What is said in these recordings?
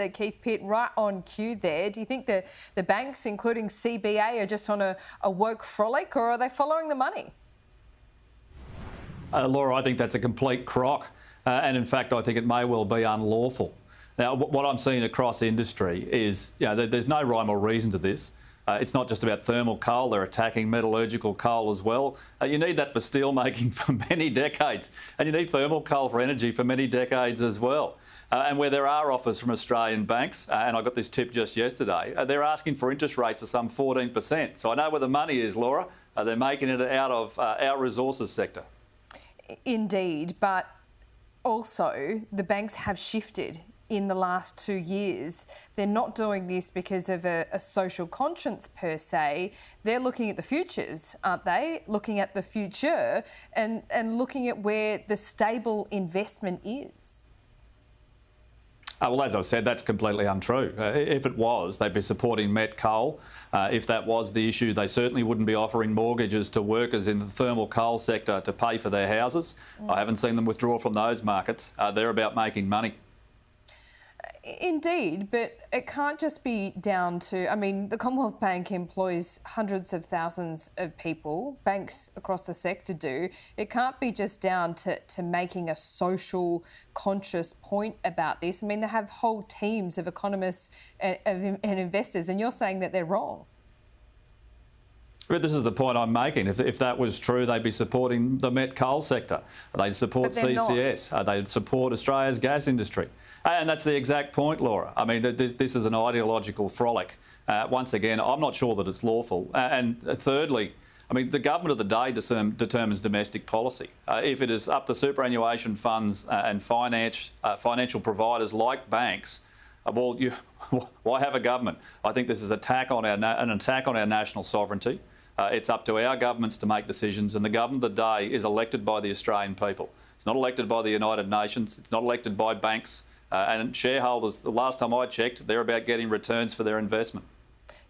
Keith Pitt, right on cue there. Do you think the banks, including CBA, are just on a woke frolic, or are they following the money? Laura, I think that's a complete crock. And in fact, I think it may well be unlawful. Now, what I'm seeing across industry is, there's no rhyme or reason to this. It's not just about thermal coal, they're attacking metallurgical coal as well. You need that for steel making for many decades, and you need thermal coal for energy for many decades as well. And where there are offers from Australian banks, and I got this tip just yesterday, they're asking for interest rates of some 14%. So I know where the money is, Laura. They're making it out of our resources sector. Indeed, but also the banks have shifted in the last 2 years. They're not doing this because of a social conscience per se. They're looking at the futures, aren't they? Looking at the future and looking at where the stable investment is. Well, as I said, that's completely untrue. If it was, they'd be supporting met coal. If that was the issue, they certainly wouldn't be offering mortgages to workers in the thermal coal sector to pay for their houses. I haven't seen them withdraw from those markets. They're about making money. Indeed, but it can't just be down to, the Commonwealth Bank employs hundreds of thousands of people, banks across the sector do. It can't be just down to making a social conscious point about this. They have whole teams of economists and investors, and you're saying that they're wrong. But this is the point I'm making. If that was true, they'd be supporting the met coal sector. They'd support CCS. They'd support Australia's gas industry. And that's the exact point, Laura. This is an ideological frolic. Once again, I'm not sure that it's lawful. And thirdly, the government of the day determines domestic policy. If it is up to superannuation funds and financial providers like banks, why have a government? I think this is an attack on our national sovereignty. It's up to our governments to make decisions, and the government of the day is elected by the Australian people. It's not elected by the United Nations. It's not elected by banks. And shareholders, the last time I checked, they're about getting returns for their investment.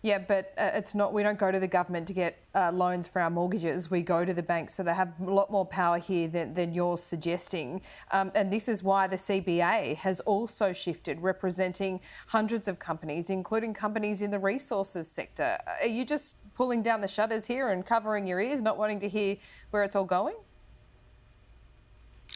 Yeah, but it's not. We don't go to the government to get loans for our mortgages. We go to the banks, so they have a lot more power here than you're suggesting. And this is why the CBA has also shifted, representing hundreds of companies, including companies in the resources sector. Are you just pulling down the shutters here and covering your ears, not wanting to hear where it's all going?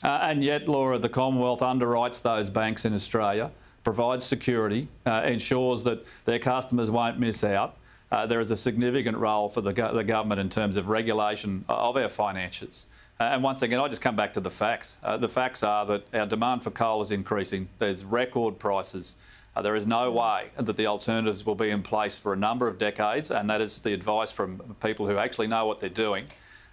And yet, Laura, the Commonwealth underwrites those banks in Australia, provides security, ensures that their customers won't miss out. There is a significant role for the government in terms of regulation of our finances. And once again, I just come back to the facts. The facts are that our demand for coal is increasing. There's record prices. There is no way that the alternatives will be in place for a number of decades, and that is the advice from people who actually know what they're doing.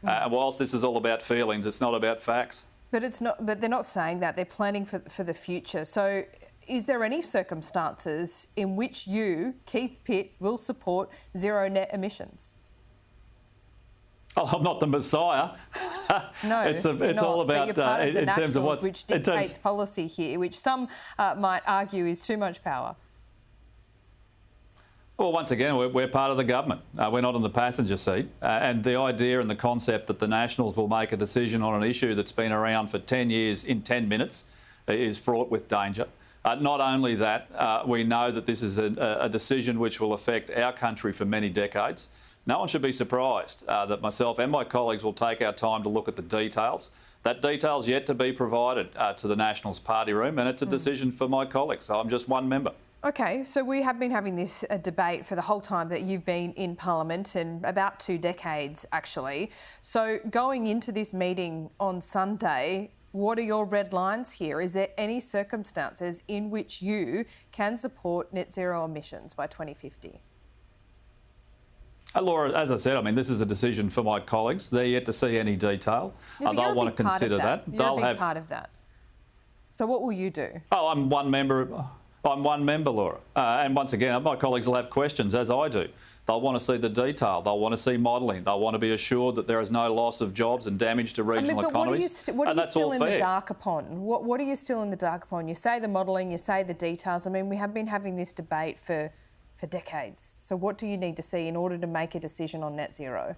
Whilst this is all about feelings, it's not about facts. But it's not. But they're not saying that. They're planning for the future. So, is there any circumstances in which you, Keith Pitt, will support zero net emissions? Oh, I'm not the Messiah. No, it's all about you're part of the in terms of what which dictates policy here, which some might argue is too much power. Well, once again, we're part of the government. We're not in the passenger seat. And the idea and the concept that the Nationals will make a decision on an issue that's been around for 10 years in 10 minutes is fraught with danger. Not only that, we know that this is a decision which will affect our country for many decades. No one should be surprised that myself and my colleagues will take our time to look at the details. That detail's yet to be provided to the Nationals party room, and it's a decision for my colleagues. I'm just one member. OK, so we have been having this debate for the whole time that you've been in Parliament, and about 2 decades, actually. So going into this meeting on Sunday, what are your red lines here? Is there any circumstances in which you can support net zero emissions by 2050? Laura, as I said, this is a decision for my colleagues. They're yet to see any detail. They'll want to consider that. You're a big part of that. So what will you do? Oh, I'm one member, Laura. And once again, my colleagues will have questions, as I do. They'll want to see the detail. They'll want to see modelling. They'll want to be assured that there is no loss of jobs and damage to regional economies. What are you still in the dark upon? What are you still in the dark upon? You say the modelling, you say the details. We have been having this debate for decades. So what do you need to see in order to make a decision on net zero?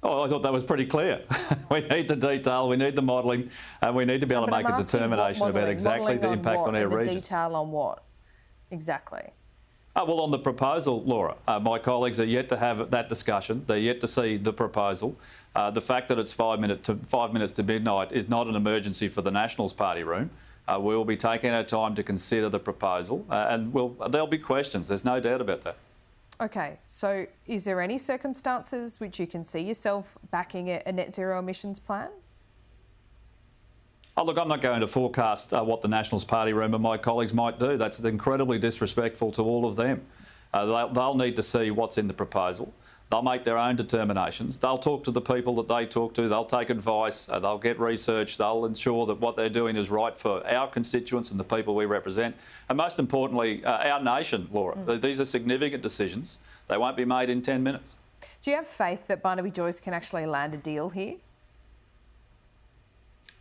Oh, I thought that was pretty clear. We need the detail, we need the modelling, and we need to be able to make a determination about exactly the impact on our regions. The detail on what? Exactly. Well, on the proposal, Laura, my colleagues are yet to have that discussion. They're yet to see the proposal. The fact that it's 5 minutes to midnight is not an emergency for the Nationals Party room. We will be taking our time to consider the proposal, and there'll be questions. There's no doubt about that. Okay, so is there any circumstances which you can see yourself backing a net zero emissions plan? Oh, look, I'm not going to forecast what the Nationals Party room and my colleagues might do. That's incredibly disrespectful to all of them. They'll need to see what's in the proposal. They'll make their own determinations. They'll talk to the people that they talk to. They'll take advice. They'll get research. They'll ensure that what they're doing is right for our constituents and the people we represent. And most importantly, our nation, Laura. These are significant decisions. They won't be made in 10 minutes. Do you have faith that Barnaby Joyce can actually land a deal here?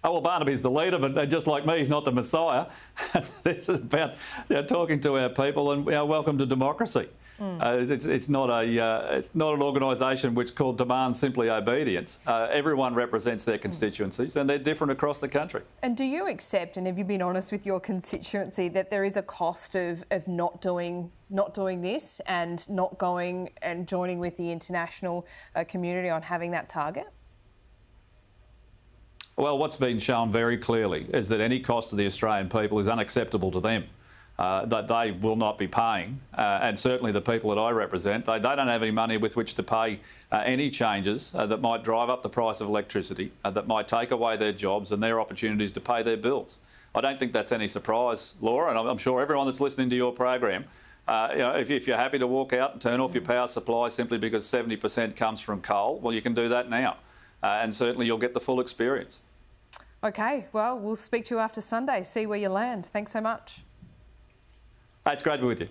Oh, well, Barnaby's the leader, but just like me, he's not the Messiah. This is about talking to our people and welcome to democracy. It's not an organisation which demands simply obedience. Everyone represents their constituencies, and they're different across the country. And do you accept, and have you been honest with your constituency, that there is a cost of not doing this and not going and joining with the international community on having that target? Well, what's been shown very clearly is that any cost to the Australian people is unacceptable to them. That they will not be paying, and certainly the people that I represent, they don't have any money with which to pay any changes that might drive up the price of electricity, that might take away their jobs and their opportunities to pay their bills. I don't think that's any surprise, Laura, and I'm sure everyone that's listening to your program, if you're happy to walk out and turn off your power supply simply because 70% comes from coal, well, you can do that now, and certainly you'll get the full experience. Okay, well, we'll speak to you after Sunday, see where you land. Thanks so much. It's great to be with you.